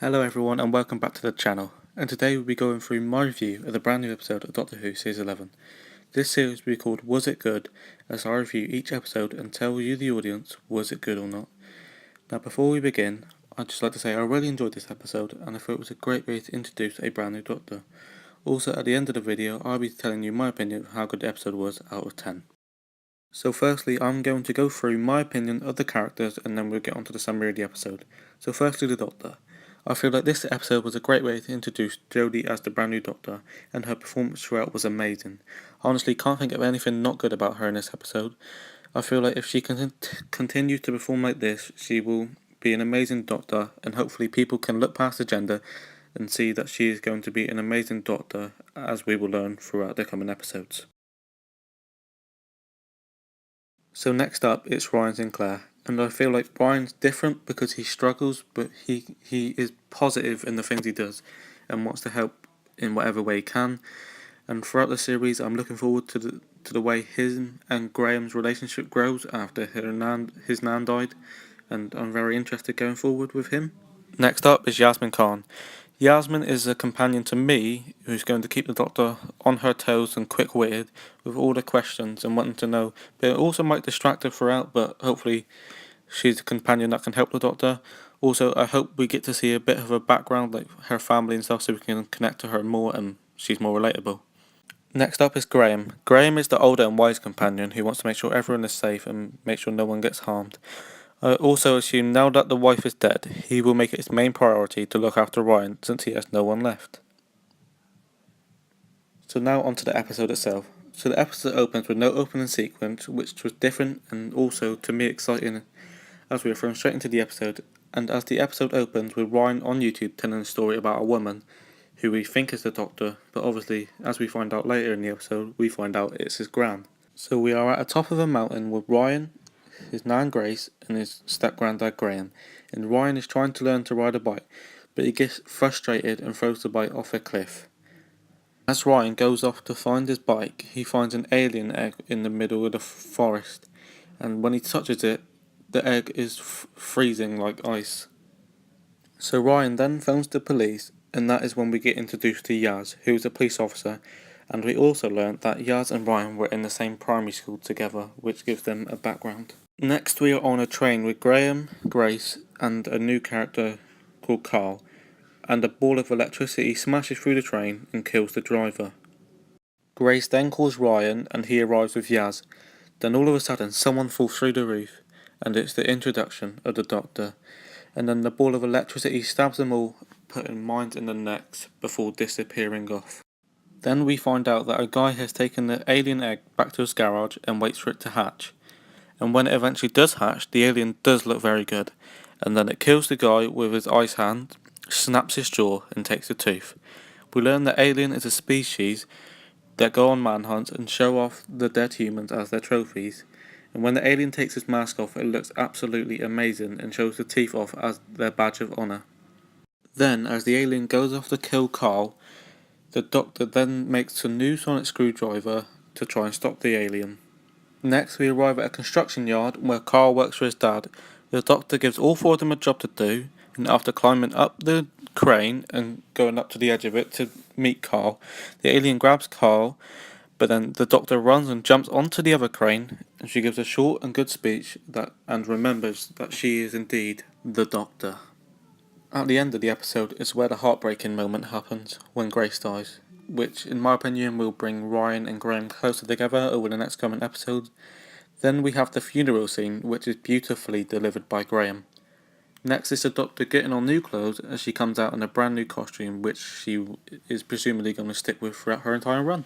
Hello everyone and welcome back to the channel, and today we'll be going through my review of the brand new episode of Doctor Who Series 11. This series will be called Was It Good, as I review each episode and tell you the audience was it good or not. Now before we begin, I'd just like to say I really enjoyed this episode and I thought it was a great way to introduce a brand new Doctor. Also at the end of the video I'll be telling you my opinion of how good the episode was out of 10. So firstly I'm going to go through my opinion of the characters and then we'll get onto the summary of the episode. So firstly the Doctor. I feel like this episode was a great way to introduce Jodie as the brand new Doctor, and her performance throughout was amazing. I honestly can't think of anything not good about her in this episode. I feel like if she continues to perform like this, she will be an amazing Doctor, and hopefully people can look past the gender and see that she is going to be an amazing Doctor, as we will learn throughout the coming episodes. So next up, it's Ryan Sinclair. And I feel like Brian's different because he struggles, but he is positive in the things he does and wants to help in whatever way he can. And throughout the series, I'm looking forward to the way his and Graham's relationship grows after his nan died, and I'm very interested going forward with him. Next up is Yasmin Khan. Yasmin is a companion to me who's going to keep the Doctor on her toes and quick-witted with all the questions and wanting to know, but it also might distract her throughout, but hopefully she's a companion that can help the Doctor. Also, I hope we get to see a bit of her background, like her family and stuff, so we can connect to her more and she's more relatable. Next up is Graham. Graham is the older and wise companion who wants to make sure everyone is safe and make sure no one gets harmed. I also assume now that the wife is dead, he will make it his main priority to look after Ryan since he has no one left. So now onto the episode itself. So the episode opens with no opening sequence, which was different and also to me exciting, as we are thrown straight into the episode. And as the episode opens with Ryan on YouTube telling a story about a woman who we think is the Doctor, but obviously, as we find out later in the episode, we find out it's his gran. So we are at the top of a mountain with Ryan, his nan Grace, and his step-granddad Graham, and Ryan is trying to learn to ride a bike, but he gets frustrated and throws the bike off a cliff. As Ryan goes off to find his bike, he finds an alien egg in the middle of the forest, and when he touches it, the egg is freezing like ice. So Ryan then phones the police, and that is when we get introduced to Yaz, who is a police officer, and we also learn that Yaz and Ryan were in the same primary school together, which gives them a background. Next we are on a train with Graham, Grace, and a new character called Carl, and a ball of electricity smashes through the train and kills the driver. Grace then calls Ryan and he arrives with Yaz. Then all of a sudden someone falls through the roof, and it's the introduction of the Doctor, and then the ball of electricity stabs them all, putting minds in their necks before disappearing off. Then we find out that a guy has taken the alien egg back to his garage and waits for it to hatch. And when it eventually does hatch, the alien does look very good, and then it kills the guy with his ice hand, snaps his jaw, and takes a tooth. We learn that alien is a species that go on manhunts and show off the dead humans as their trophies, and when the alien takes his mask off, it looks absolutely amazing and shows the teeth off as their badge of honour. Then, as the alien goes off to kill Carl, the Doctor then makes a new sonic screwdriver to try and stop the alien. Next, we arrive at a construction yard where Carl works for his dad. The Doctor gives all four of them a job to do, and after climbing up the crane and going up to the edge of it to meet Carl, the alien grabs Carl, but then the Doctor runs and jumps onto the other crane, and she gives a short and good speech and remembers that she is indeed the Doctor. At the end of the episode is where the heartbreaking moment happens, when Grace dies, which in my opinion will bring Ryan and Graham closer together over the next coming episodes. Then we have the funeral scene, which is beautifully delivered by Graham. Next is the Doctor getting on new clothes as she comes out in a brand new costume, which she is presumably going to stick with throughout her entire run.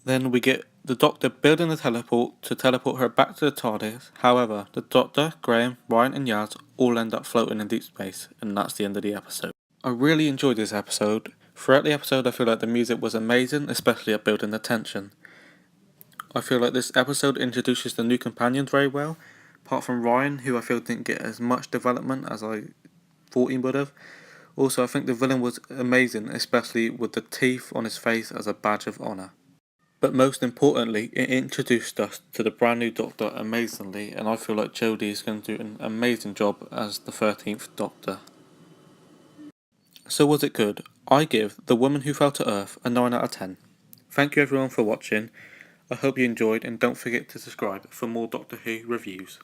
Then we get the Doctor building a teleport to teleport her back to the TARDIS. However, the Doctor, Graham, Ryan and Yaz all end up floating in deep space, and that's the end of the episode. I really enjoyed this episode. Throughout the episode I feel like the music was amazing, especially at building the tension. I feel like this episode introduces the new companions very well, apart from Ryan, who I feel didn't get as much development as I thought he would have. Also, I think the villain was amazing, especially with the teeth on his face as a badge of honour. But most importantly, it introduced us to the brand new Doctor amazingly, and I feel like Jodie is going to do an amazing job as the 13th Doctor. So was it good? I give The Woman Who Fell to Earth a 9 out of 10. Thank you everyone for watching. I hope you enjoyed, and don't forget to subscribe for more Doctor Who reviews.